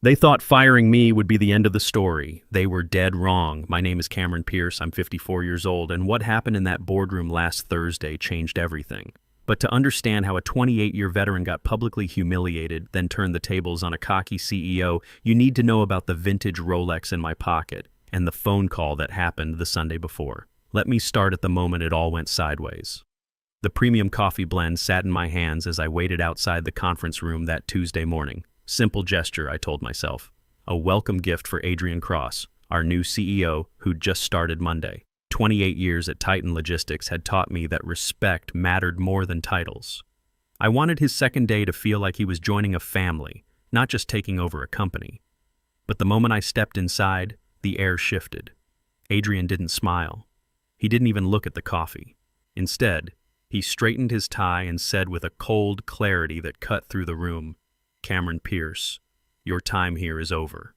They thought firing me would be the end of the story. They were dead wrong. My name is Cameron Pierce. I'm 54 years old, and what happened in that boardroom last Thursday changed everything. But to understand how a 28-year veteran got publicly humiliated, then turned the tables on a cocky CEO, you need to know about the vintage Rolex in my pocket and the phone call that happened the Sunday before. Let me start at the moment it all went sideways. The premium coffee blend sat in my hands as I waited outside the conference room that Tuesday morning. Simple gesture, I told myself. A welcome gift for Adrian Cross, our new CEO who'd just started Monday. 28 years at Titan Logistics had taught me that respect mattered more than titles. I wanted his second day to feel like he was joining a family, not just taking over a company. But the moment I stepped inside, the air shifted. Adrian didn't smile. He didn't even look at the coffee. Instead, he straightened his tie and said with a cold clarity that cut through the room, "Cameron Pierce, your time here is over."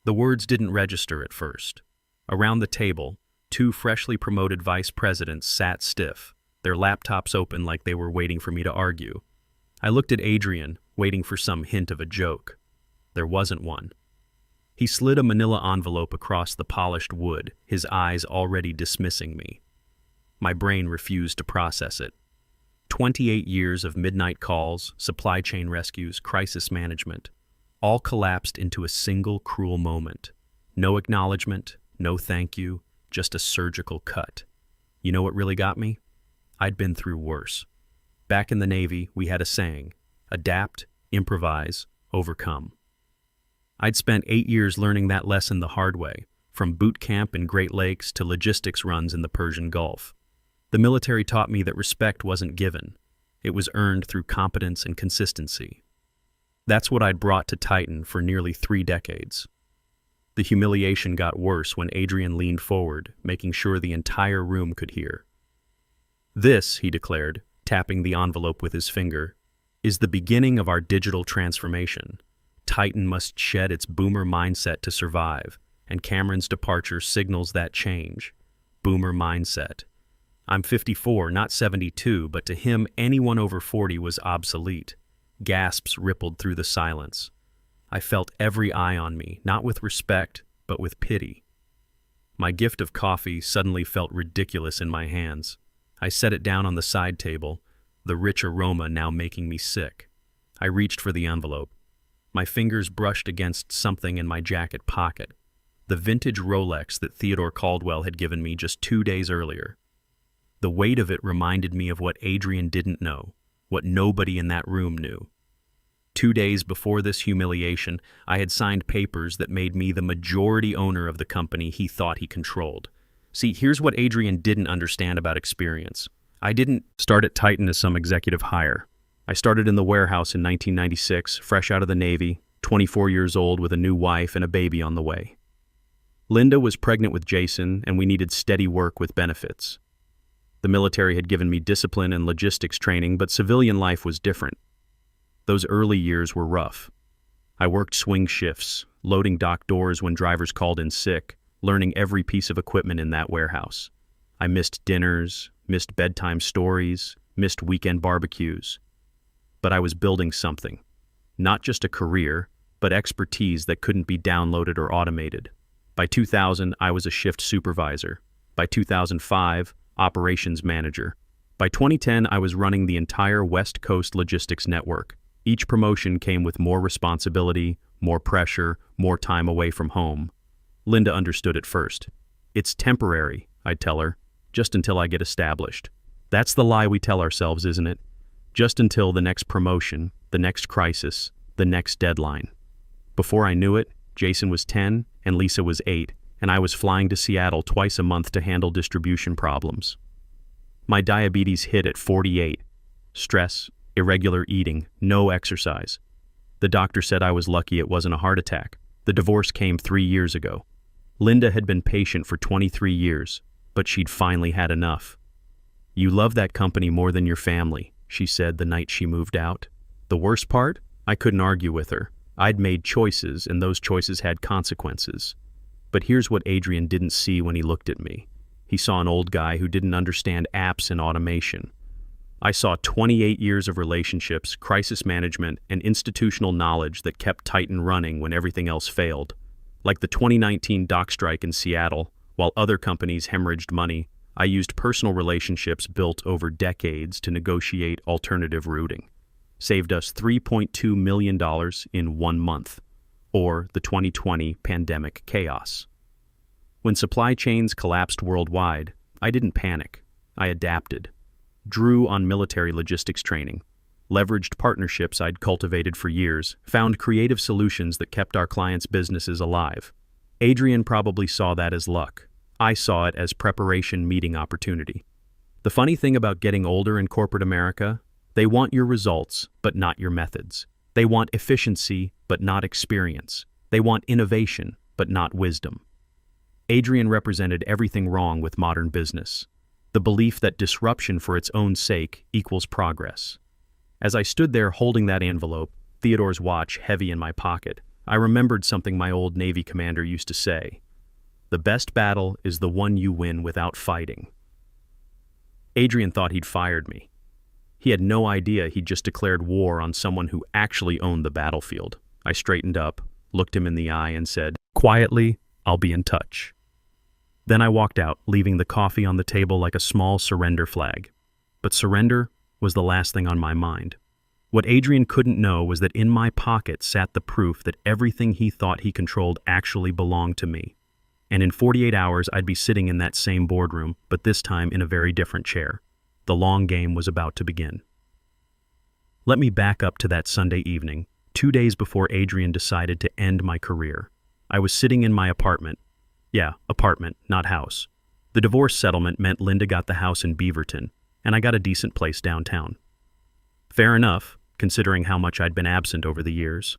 The words didn't register at first. Around the table, two freshly promoted vice presidents sat stiff, their laptops open like they were waiting for me to argue. I looked at Adrian, waiting for some hint of a joke. There wasn't one. He slid a manila envelope across the polished wood, his eyes already dismissing me. My brain refused to process it. 28 years of midnight calls, supply chain rescues, crisis management, all collapsed into a single cruel moment. No acknowledgement, no thank you, just a surgical cut. You know what really got me? I'd been through worse. Back in the Navy, we had a saying, adapt, improvise, overcome. I'd spent 8 years learning that lesson the hard way, from boot camp in Great Lakes to logistics runs in the Persian Gulf. The military taught me that respect wasn't given. It was earned through competence and consistency. That's what I'd brought to Titan for nearly 3 decades. The humiliation got worse when Adrian leaned forward, making sure the entire room could hear. "This," he declared, tapping the envelope with his finger, "is the beginning of our digital transformation. Titan must shed its boomer mindset to survive, and Cameron's departure signals that change. Boomer mindset. I'm 54, not 72, but to him, anyone over 40 was obsolete. Gasps rippled through the silence. I felt every eye on me, not with respect, but with pity. My gift of coffee suddenly felt ridiculous in my hands. I set it down on the side table, the rich aroma now making me sick. I reached for the envelope. My fingers brushed against something in my jacket pocket, the vintage Rolex that Theodore Caldwell had given me just 2 days earlier. The weight of it reminded me of what Adrian didn't know, what nobody in that room knew. 2 days before this humiliation, I had signed papers that made me the majority owner of the company he thought he controlled. See, here's what Adrian didn't understand about experience. I didn't start at Titan as some executive hire. I started in the warehouse in 1996, fresh out of the Navy, 24 years old with a new wife and a baby on the way. Linda was pregnant with Jason, and we needed steady work with benefits. The military had given me discipline and logistics training, but civilian life was different. Those early years were rough. I worked swing shifts, loading dock doors when drivers called in sick, learning every piece of equipment in that warehouse. I missed dinners, missed bedtime stories, missed weekend barbecues. But I was building something. Not just a career, but expertise that couldn't be downloaded or automated. By 2000, I was a shift supervisor. By 2005, operations manager. By 2010, I was running the entire West Coast logistics network. Each promotion came with more responsibility, more pressure, more time away from home. Linda understood at first. "It's temporary," I'd tell her, "just until I get established." That's the lie we tell ourselves, isn't it? Just until the next promotion, the next crisis, the next deadline. Before I knew it, Jason was 10 and Lisa was 8. And I was flying to Seattle twice a month to handle distribution problems. My diabetes hit at 48. Stress, irregular eating, no exercise. The doctor said I was lucky it wasn't a heart attack. The divorce came 3 years ago. Linda had been patient for 23 years, but she'd finally had enough. "You love that company more than your family," she said the night she moved out. The worst part? I couldn't argue with her. I'd made choices, and those choices had consequences. But here's what Adrian didn't see when he looked at me. He saw an old guy who didn't understand apps and automation. I saw 28 years of relationships, crisis management, and institutional knowledge that kept Titan running when everything else failed. Like the 2019 dock strike in Seattle, while other companies hemorrhaged money, I used personal relationships built over decades to negotiate alternative routing. Saved us $3.2 million in 1 month, or the 2020 pandemic chaos. When supply chains collapsed worldwide, I didn't panic. I adapted. Drew on military logistics training, leveraged partnerships I'd cultivated for years, found creative solutions that kept our clients' businesses alive. Adrian probably saw that as luck. I saw it as preparation meeting opportunity. The funny thing about getting older in corporate America, they want your results, but not your methods. They want efficiency, but not experience. They want innovation, but not wisdom. Adrian represented everything wrong with modern business. The belief that disruption for its own sake equals progress. As I stood there holding that envelope, Theodore's watch heavy in my pocket, I remembered something my old Navy commander used to say. The best battle is the one you win without fighting. Adrian thought he'd fired me. He had no idea he'd just declared war on someone who actually owned the battlefield. I straightened up, looked him in the eye, and said, "Quietly, I'll be in touch." Then I walked out, leaving the coffee on the table like a small surrender flag. But surrender was the last thing on my mind. What Adrian couldn't know was that in my pocket sat the proof that everything he thought he controlled actually belonged to me. And in 48 hours, I'd be sitting in that same boardroom, but this time in a very different chair. The long game was about to begin. Let me back up to that Sunday evening, 2 days before Adrian decided to end my career. I was sitting in my apartment. Yeah, apartment, not house. The divorce settlement meant Linda got the house in Beaverton, and I got a decent place downtown. Fair enough, considering how much I'd been absent over the years.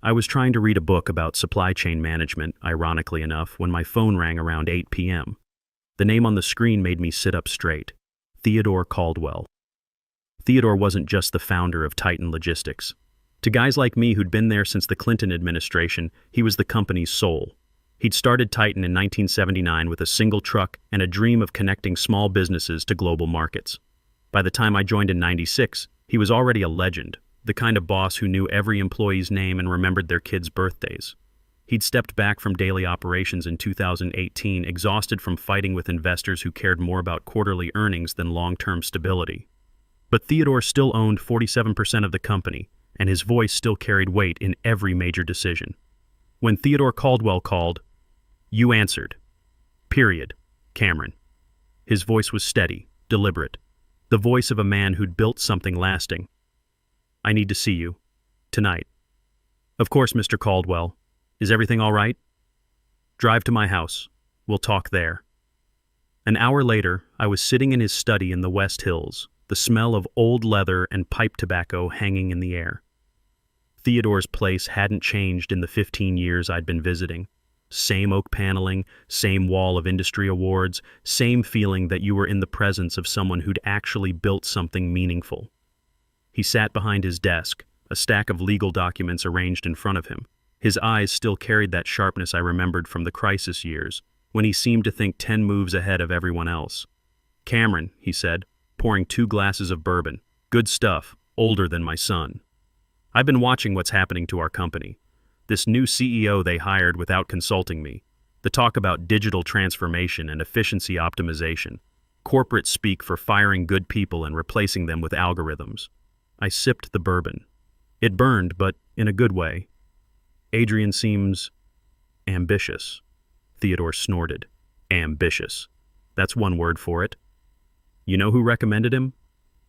I was trying to read a book about supply chain management, ironically enough, when my phone rang around 8 p.m. The name on the screen made me sit up straight. Theodore Caldwell. Theodore wasn't just the founder of Titan Logistics. To guys like me who'd been there since the Clinton administration, he was the company's soul. He'd started Titan in 1979 with a single truck and a dream of connecting small businesses to global markets. By the time I joined in '96, he was already a legend, the kind of boss who knew every employee's name and remembered their kids' birthdays. He'd stepped back from daily operations in 2018, exhausted from fighting with investors who cared more about quarterly earnings than long-term stability. But Theodore still owned 47% of the company, and his voice still carried weight in every major decision. When Theodore Caldwell called, "You answered. Period. Cameron." His voice was steady, deliberate, the voice of a man who'd built something lasting. "I need to see you. Tonight." "Of course, Mr. Caldwell. Is everything all right?" "Drive to my house. We'll talk there." An hour later, I was sitting in his study in the West Hills, the smell of old leather and pipe tobacco hanging in the air. Theodore's place hadn't changed in the 15 years I'd been visiting. Same oak paneling, same wall of industry awards, same feeling that you were in the presence of someone who'd actually built something meaningful. He sat behind his desk, a stack of legal documents arranged in front of him. His eyes still carried that sharpness I remembered from the crisis years, when he seemed to think 10 moves ahead of everyone else. "Cameron," he said, pouring 2 glasses of bourbon. "Good stuff, older than my son. I've been watching what's happening to our company. This new CEO they hired without consulting me. The talk about digital transformation and efficiency optimization. Corporate speak for firing good people and replacing them with algorithms." I sipped the bourbon. It burned, but in a good way. "Adrian seems ambitious." Theodore snorted. "Ambitious. That's one word for it. You know who recommended him?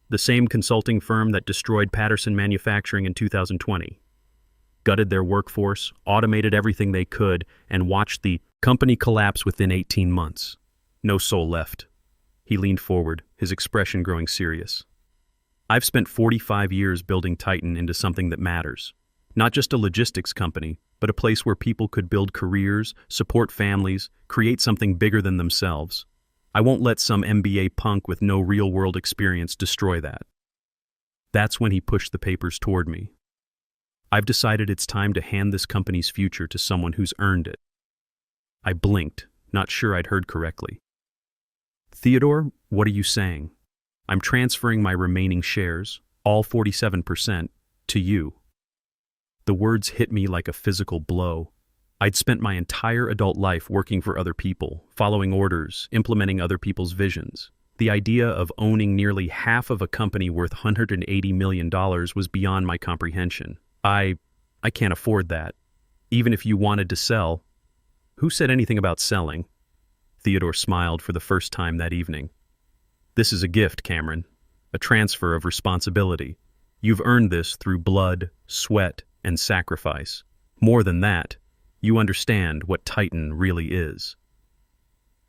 The same consulting firm that destroyed Patterson Manufacturing in 2020. Gutted their workforce, automated everything they could, and watched the company collapse within 18 months. No soul left." He leaned forward, his expression growing serious. "I've spent 45 years building Titan into something that matters. Not just a logistics company, but a place where people could build careers, support families, create something bigger than themselves. I won't let some MBA punk with no real-world experience destroy that." That's when he pushed the papers toward me. "I've decided it's time to hand this company's future to someone who's earned it." I blinked, not sure I'd heard correctly. "Theodore, what are you saying?" I'm transferring my remaining shares, all 47%, to you." The words hit me like a physical blow. I'd spent my entire adult life working for other people, following orders, implementing other people's visions. The idea of owning nearly half of a company worth $180 million was beyond my comprehension. I can't afford that. Even if you wanted to sell. Who said anything about selling? Theodore smiled for the first time that evening. This is a gift, Cameron. A transfer of responsibility. You've earned this through blood, sweat, and sacrifice. More than that, you understand what Titan really is.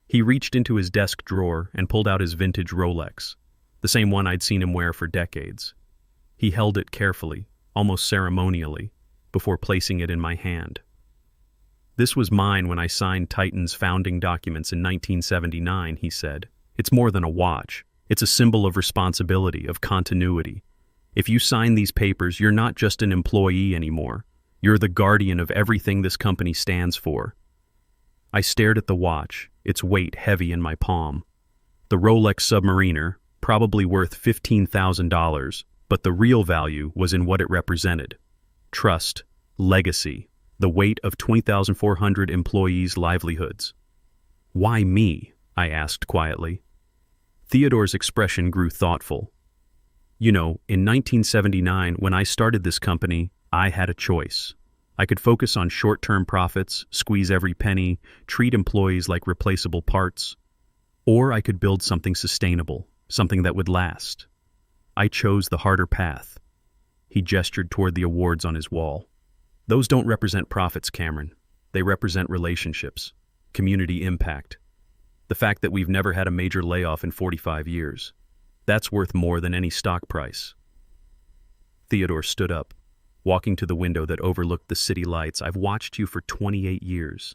He reached into his desk drawer and pulled out his vintage Rolex, the same one I'd seen him wear for decades. He held it carefully, almost ceremonially, before placing it in my hand. "This was mine when I signed Titan's founding documents in 1979, he said. "It's more than a watch. It's a symbol of responsibility, of continuity. If you sign these papers, you're not just an employee anymore. You're the guardian of everything this company stands for." I stared at the watch, its weight heavy in my palm. The Rolex Submariner, probably worth $15,000, but the real value was in what it represented. Trust, legacy, the weight of 20,400 employees' livelihoods. "Why me?" I asked quietly. Theodore's expression grew thoughtful. "You know, in 1979, when I started this company, I had a choice. I could focus on short-term profits, squeeze every penny, treat employees like replaceable parts, or I could build something sustainable, something that would last. I chose the harder path." He gestured toward the awards on his wall. "Those don't represent profits, Cameron. They represent relationships, community impact. The fact that we've never had a major layoff in 45 years. That's worth more than any stock price." Theodore stood up, walking to the window that overlooked the city lights. "I've watched you for 28 years.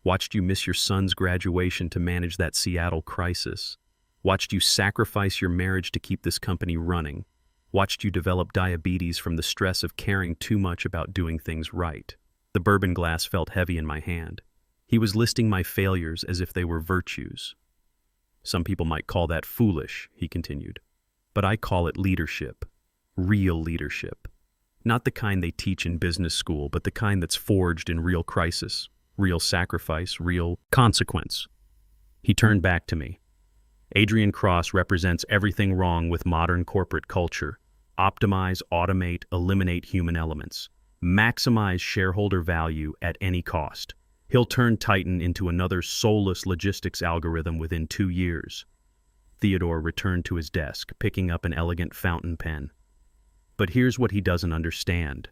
Watched you miss your son's graduation to manage that Seattle crisis. Watched you sacrifice your marriage to keep this company running. Watched you develop diabetes from the stress of caring too much about doing things right." The bourbon glass felt heavy in my hand. He was listing my failures as if they were virtues. "Some people might call that foolish," he continued. "But I call it leadership. Real leadership. Not the kind they teach in business school, but the kind that's forged in real crisis, real sacrifice, real consequence." He turned back to me. "Adrian Cross represents everything wrong with modern corporate culture. Optimize, automate, eliminate human elements. Maximize shareholder value at any cost. He'll turn Titan into another soulless logistics algorithm within 2 years." Theodore returned to his desk, picking up an elegant fountain pen. "But here's what he doesn't understand.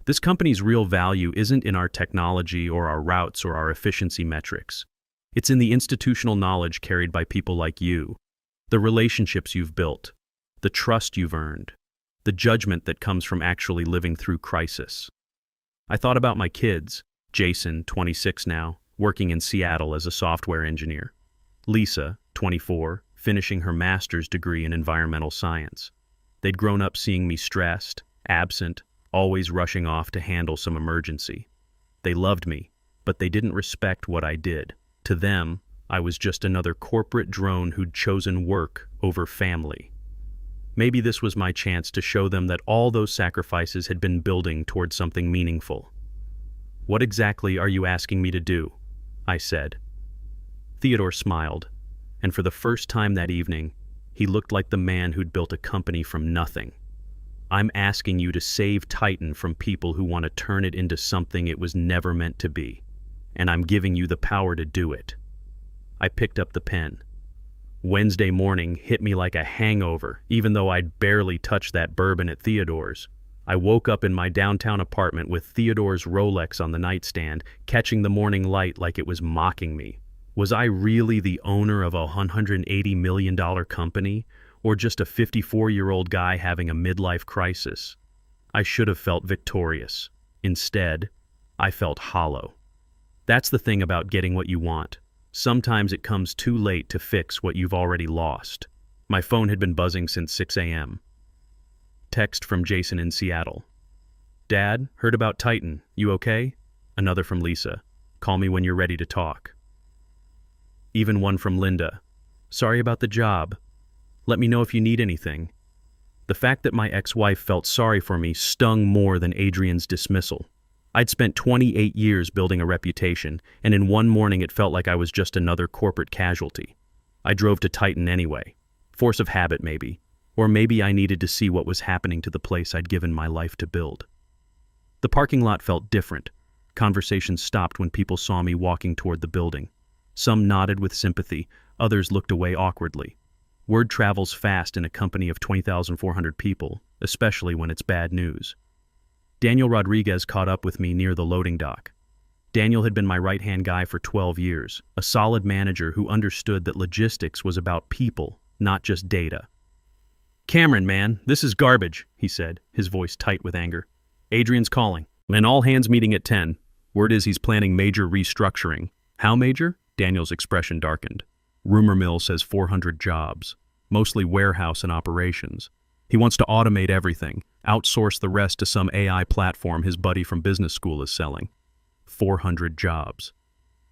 This company's real value isn't in our technology or our routes or our efficiency metrics. It's in the institutional knowledge carried by people like you, the relationships you've built, the trust you've earned, the judgment that comes from actually living through crisis." I thought about my kids, Jason, 26 now, working in Seattle as a software engineer. Lisa, 24, finishing her master's degree in environmental science. They'd grown up seeing me stressed, absent, always rushing off to handle some emergency. They loved me, but they didn't respect what I did. To them, I was just another corporate drone who'd chosen work over family. Maybe this was my chance to show them that all those sacrifices had been building toward something meaningful. "What exactly are you asking me to do?" I said. Theodore smiled, and for the first time that evening, he looked like the man who'd built a company from nothing. "I'm asking you to save Titan from people who want to turn it into something it was never meant to be, and I'm giving you the power to do it." I picked up the pen. Wednesday morning hit me like a hangover, even though I'd barely touched that bourbon at Theodore's. I woke up in my downtown apartment with Theodore's Rolex on the nightstand, catching the morning light like it was mocking me. Was I really the owner of a $180 million company, or just a 54-year-old guy having a midlife crisis? I should have felt victorious. Instead, I felt hollow. That's the thing about getting what you want. Sometimes it comes too late to fix what you've already lost. My phone had been buzzing since 6 a.m. Text from Jason in Seattle. "Dad, heard about Titan. You okay?" Another from Lisa. "Call me when you're ready to talk." Even one from Linda. "Sorry about the job." Let me know if you need anything. The fact that my ex-wife felt sorry for me stung more than Adrian's dismissal. I'd spent 28 years building a reputation, and in one morning it felt like I was just another corporate casualty. I drove to Titan anyway. Force of habit, maybe. Or maybe I needed to see what was happening to the place I'd given my life to build. The parking lot felt different. Conversations stopped when people saw me walking toward the building. Some nodded with sympathy, others looked away awkwardly. Word travels fast in a company of 20,400 people, especially when it's bad news. Daniel Rodriguez caught up with me near the loading dock. Daniel had been my right-hand guy for 12 years, a solid manager who understood that logistics was about people, not just data. "Cameron, man, this is garbage," he said, his voice tight with anger. "Adrian's calling. An all-hands meeting at 10. Word is he's planning major restructuring." "How major?" Daniel's expression darkened. "Rumor mill says 400 jobs, mostly warehouse and operations. He wants to automate everything, outsource the rest to some AI platform his buddy from business school is selling. 400 jobs.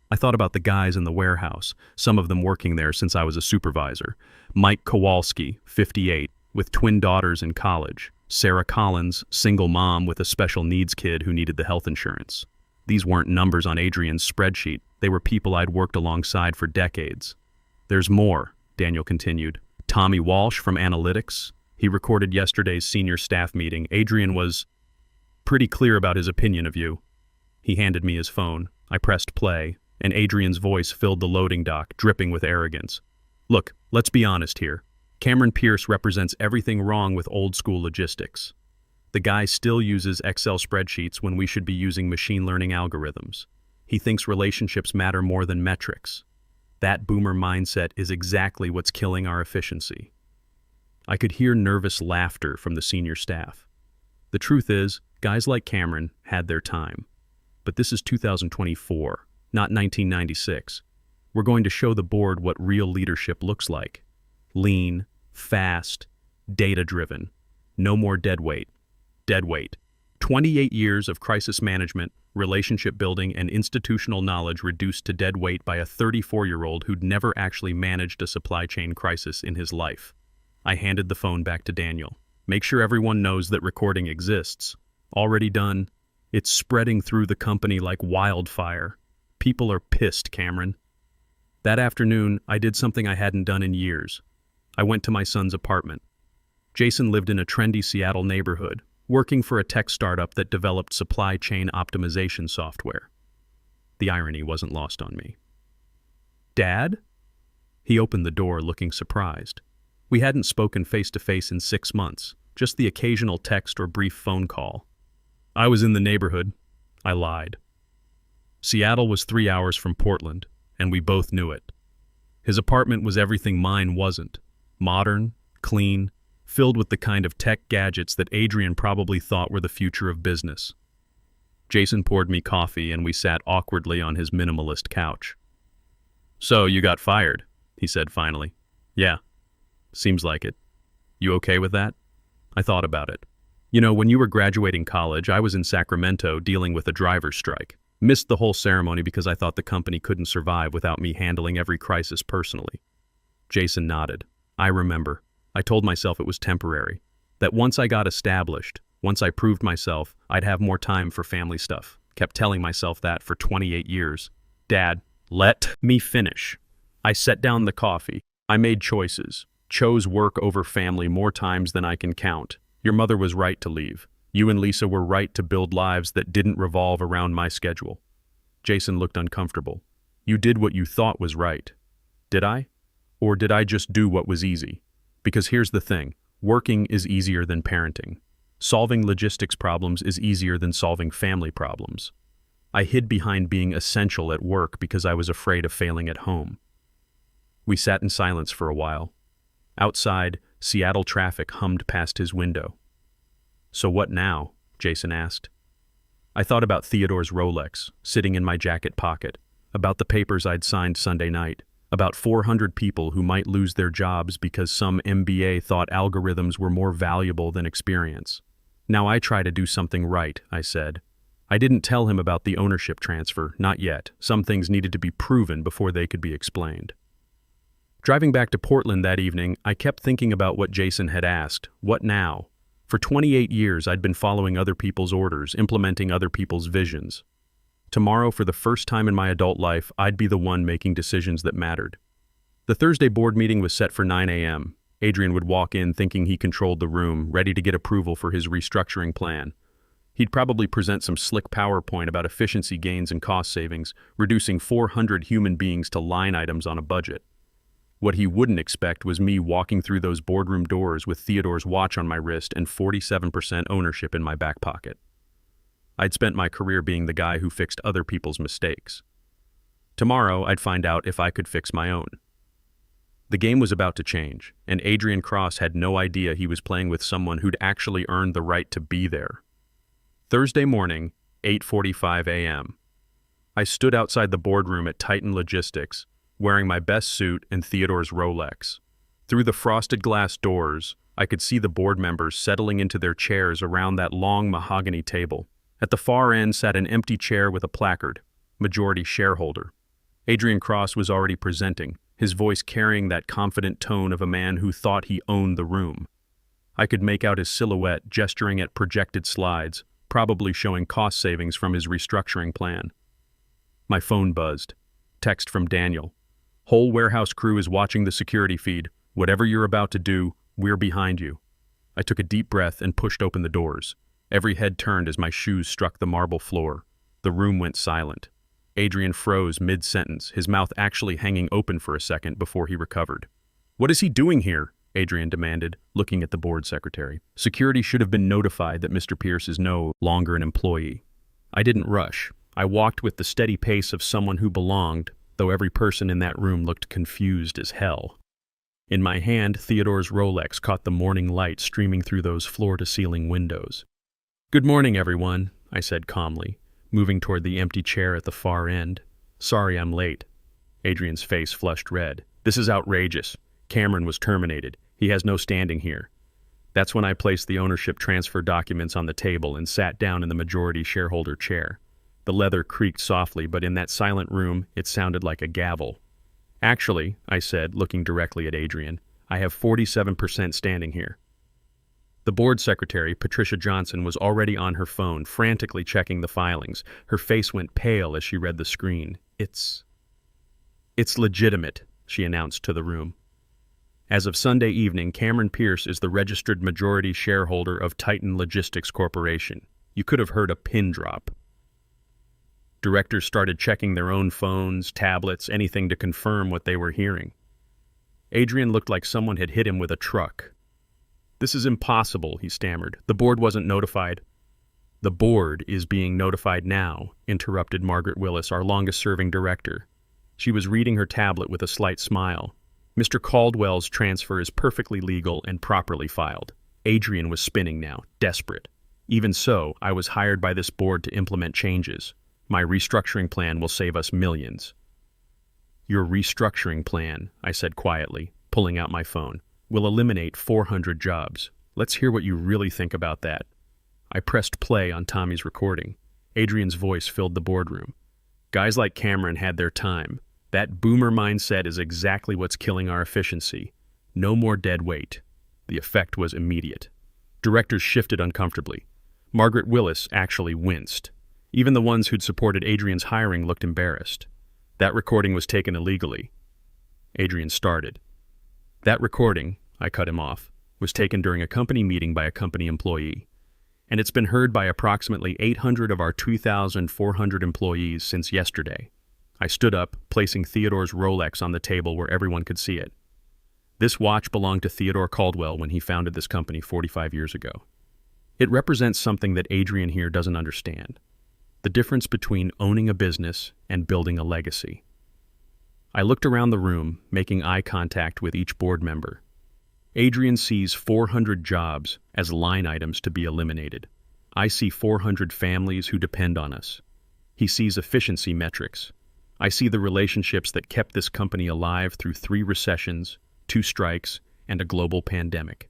I thought about the guys in the warehouse, some of them working there since I was a supervisor. Mike Kowalski, 58, with twin daughters in college. Sarah Collins, single mom with a special needs kid who needed the health insurance. These weren't numbers on Adrian's spreadsheet. They were people I'd worked alongside for decades. "There's more," Daniel continued. "Tommy Walsh from Analytics. He recorded yesterday's senior staff meeting. Adrian was pretty clear about his opinion of you." He handed me his phone. I pressed play, and Adrian's voice filled the loading dock, dripping with arrogance. "Look, let's be honest here. Cameron Pierce represents everything wrong with old-school logistics. The guy still uses Excel spreadsheets when we should be using machine learning algorithms. He thinks relationships matter more than metrics. That boomer mindset is exactly what's killing our efficiency." I could hear nervous laughter from the senior staff. The truth is, guys like Cameron had their time. But this is 2024, not 1996. We're going to show the board what real leadership looks like. Lean, fast, data-driven. No more dead weight. Dead weight. 28 years of crisis management, relationship building, and institutional knowledge reduced to dead weight by a 34-year-old who'd never actually managed a supply chain crisis in his life. I handed the phone back to Daniel. "Make sure everyone knows that recording exists. Already done. It's spreading through the company like wildfire. People are pissed, Cameron." That afternoon, I did something I hadn't done in years. I went to my son's apartment. Jason lived in a trendy Seattle neighborhood, working for a tech startup that developed supply chain optimization software. The irony wasn't lost on me. "Dad?" He opened the door looking surprised. We hadn't spoken face-to-face in 6 months, just the occasional text or brief phone call. "I was in the neighborhood." I lied. Seattle was 3 hours from Portland, and we both knew it. His apartment was everything mine wasn't. Modern, clean, filled with the kind of tech gadgets that Adrian probably thought were the future of business. Jason poured me coffee, and we sat awkwardly on his minimalist couch. "So, you got fired," he said finally. "Yeah. Seems like it. You okay with that?" I thought about it. "You know, when you were graduating college, I was in Sacramento dealing with a driver's strike. Missed the whole ceremony because I thought the company couldn't survive without me handling every crisis personally." Jason nodded. "I remember. I told myself it was temporary. That once I got established, once I proved myself, I'd have more time for family stuff. Kept telling myself that for 28 years. Dad, let me finish. I set down the coffee. I made choices. Chose work over family more times than I can count. Your mother was right to leave. You and Lisa were right to build lives that didn't revolve around my schedule." Jason looked uncomfortable. "You did what you thought was right. Did I? Or did I just do what was easy? Because here's the thing, working is easier than parenting. Solving logistics problems is easier than solving family problems. I hid behind being essential at work because I was afraid of failing at home." We sat in silence for a while. Outside, Seattle traffic hummed past his window. "So what now?" Jason asked. I thought about Theodore's Rolex, sitting in my jacket pocket, about the papers I'd signed Sunday night, about 400 people who might lose their jobs because some MBA thought algorithms were more valuable than experience. "Now I try to do something right," I said. I didn't tell him about the ownership transfer, not yet. Some things needed to be proven before they could be explained. Driving back to Portland that evening, I kept thinking about what Jason had asked. What now? For 28 years, I'd been following other people's orders, implementing other people's visions. Tomorrow, for the first time in my adult life, I'd be the one making decisions that mattered. The Thursday board meeting was set for 9 a.m. Adrian would walk in thinking he controlled the room, ready to get approval for his restructuring plan. He'd probably present some slick PowerPoint about efficiency gains and cost savings, reducing 400 human beings to line items on a budget. What he wouldn't expect was me walking through those boardroom doors with Theodore's watch on my wrist and 47% ownership in my back pocket. I'd spent my career being the guy who fixed other people's mistakes. Tomorrow, I'd find out if I could fix my own. The game was about to change, and Adrian Cross had no idea he was playing with someone who'd actually earned the right to be there. Thursday morning, 8:45 a.m. I stood outside the boardroom at Titan Logistics, wearing my best suit and Theodore's Rolex. Through the frosted glass doors, I could see the board members settling into their chairs around that long mahogany table. At the far end sat an empty chair with a placard, majority shareholder. Adrian Cross was already presenting, his voice carrying that confident tone of a man who thought he owned the room. I could make out his silhouette gesturing at projected slides, probably showing cost savings from his restructuring plan. My phone buzzed. Text from Daniel. Whole warehouse crew is watching the security feed. Whatever you're about to do, we're behind you. I took a deep breath and pushed open the doors. Every head turned as my shoes struck the marble floor. The room went silent. Adrian froze mid-sentence, his mouth actually hanging open for a second before he recovered. "What is he doing here?" Adrian demanded, looking at the board secretary. "Security should have been notified that Mr. Pierce is no longer an employee." I didn't rush. I walked with the steady pace of someone who belonged, though every person in that room looked confused as hell. In my hand, Theodore's Rolex caught the morning light streaming through those floor-to-ceiling windows. "Good morning, everyone," I said calmly, moving toward the empty chair at the far end. "Sorry I'm late." Adrian's face flushed red. "This is outrageous. Cameron was terminated. He has no standing here." That's when I placed the ownership transfer documents on the table and sat down in the majority shareholder chair. The leather creaked softly, but in that silent room, it sounded like a gavel. "Actually," I said, looking directly at Adrian, "I have 47% standing here." The board secretary, Patricia Johnson, was already on her phone, frantically checking the filings. Her face went pale as she read the screen. It's legitimate," she announced to the room. "As of Sunday evening, Cameron Pierce is the registered majority shareholder of Titan Logistics Corporation." You could have heard a pin drop. Directors started checking their own phones, tablets, anything to confirm what they were hearing. Adrian looked like someone had hit him with a truck. "This is impossible," he stammered. "The board wasn't notified." "The board is being notified now," interrupted Margaret Willis, our longest-serving director. She was reading her tablet with a slight smile. "Mr. Caldwell's transfer is perfectly legal and properly filed." Adrian was spinning now, desperate. "Even so, I was hired by this board to implement changes. My restructuring plan will save us millions." "Your restructuring plan," I said quietly, pulling out my phone, "will eliminate 400 jobs. Let's hear what you really think about that." I pressed play on Tommy's recording. Adrian's voice filled the boardroom. "Guys like Cameron had their time. That boomer mindset is exactly what's killing our efficiency. No more dead weight." The effect was immediate. Directors shifted uncomfortably. Margaret Willis actually winced. Even the ones who'd supported Adrian's hiring looked embarrassed. "That recording was taken illegally." Adrian started. "That recording," I cut him off, "was taken during a company meeting by a company employee. And it's been heard by approximately 800 of our 2,400 employees since yesterday." I stood up, placing Theodore's Rolex on the table where everyone could see it. This watch belonged to Theodore Caldwell when he founded this company 45 years ago. It represents something that Adrian here doesn't understand. The difference between owning a business and building a legacy. I looked around the room, making eye contact with each board member. Adrian sees 400 jobs as line items to be eliminated. I see 400 families who depend on us. He sees efficiency metrics. I see the relationships that kept this company alive through 3 recessions, 2 strikes, and a global pandemic.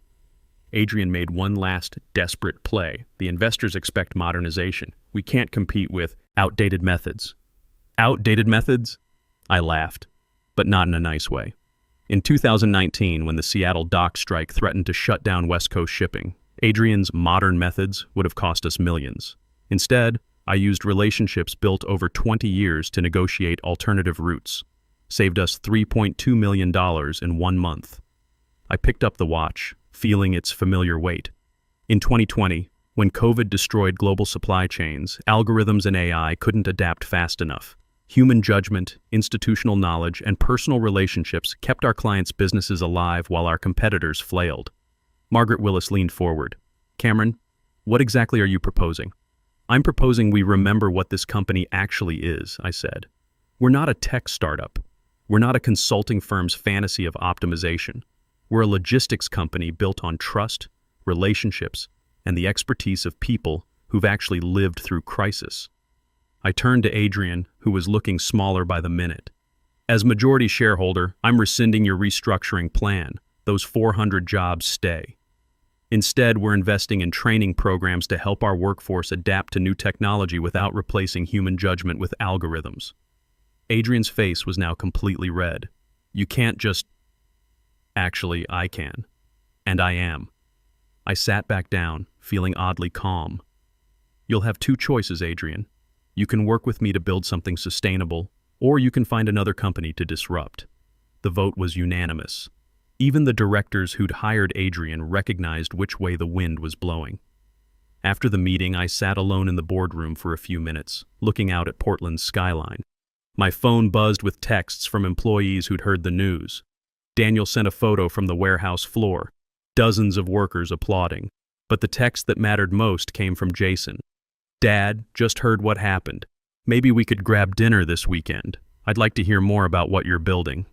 Adrian made one last desperate play. The investors expect modernization. We can't compete with outdated methods. Outdated methods? I laughed, but not in a nice way. In 2019, when the Seattle dock strike threatened to shut down West Coast shipping, Adrian's modern methods would have cost us millions. Instead, I used relationships built over 20 years to negotiate alternative routes. Saved us $3.2 million in 1 month. I picked up the watch, feeling its familiar weight. In 2020, when COVID destroyed global supply chains, algorithms and AI couldn't adapt fast enough. Human judgment, institutional knowledge, and personal relationships kept our clients' businesses alive while our competitors flailed. Margaret Willis leaned forward. Cameron, what exactly are you proposing? I'm proposing we remember what this company actually is, I said. We're not a tech startup. We're not a consulting firm's fantasy of optimization. We're a logistics company built on trust, relationships, and the expertise of people who've actually lived through crisis. I turned to Adrian, who was looking smaller by the minute. As majority shareholder, I'm rescinding your restructuring plan. Those 400 jobs stay. Instead, we're investing in training programs to help our workforce adapt to new technology without replacing human judgment with algorithms. Adrian's face was now completely red. You can't just... Actually, I can. And I am. I sat back down, feeling oddly calm. You'll have 2 choices, Adrian. You can work with me to build something sustainable, or you can find another company to disrupt. The vote was unanimous. Even the directors who'd hired Adrian recognized which way the wind was blowing. After the meeting, I sat alone in the boardroom for a few minutes, looking out at Portland's skyline. My phone buzzed with texts from employees who'd heard the news. Daniel sent a photo from the warehouse floor, dozens of workers applauding. But the text that mattered most came from Jason. Dad, just heard what happened. Maybe we could grab dinner this weekend. I'd like to hear more about what you're building.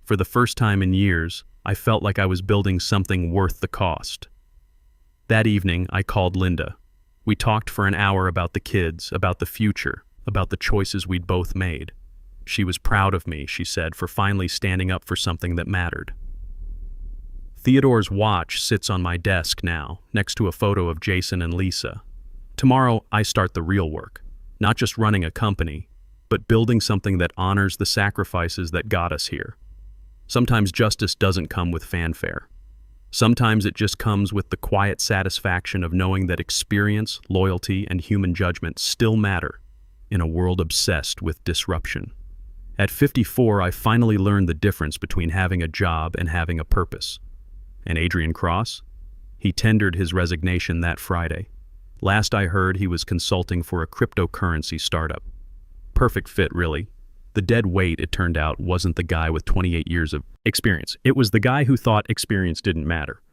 For the first time in years, I felt like I was building something worth the cost. That evening, I called Linda. We talked for an hour about the kids, about the future, about the choices we'd both made. She was proud of me, she said, for finally standing up for something that mattered. Theodore's watch sits on my desk now, next to a photo of Jason and Lisa. Tomorrow, I start the real work. Not just running a company, but building something that honors the sacrifices that got us here. Sometimes justice doesn't come with fanfare. Sometimes it just comes with the quiet satisfaction of knowing that experience, loyalty, and human judgment still matter in a world obsessed with disruption. At 54, I finally learned the difference between having a job and having a purpose. And Adrian Cross? He tendered his resignation that Friday. Last I heard, he was consulting for a cryptocurrency startup. Perfect fit, really. The dead weight, it turned out, wasn't the guy with 28 years of experience. It was the guy who thought experience didn't matter.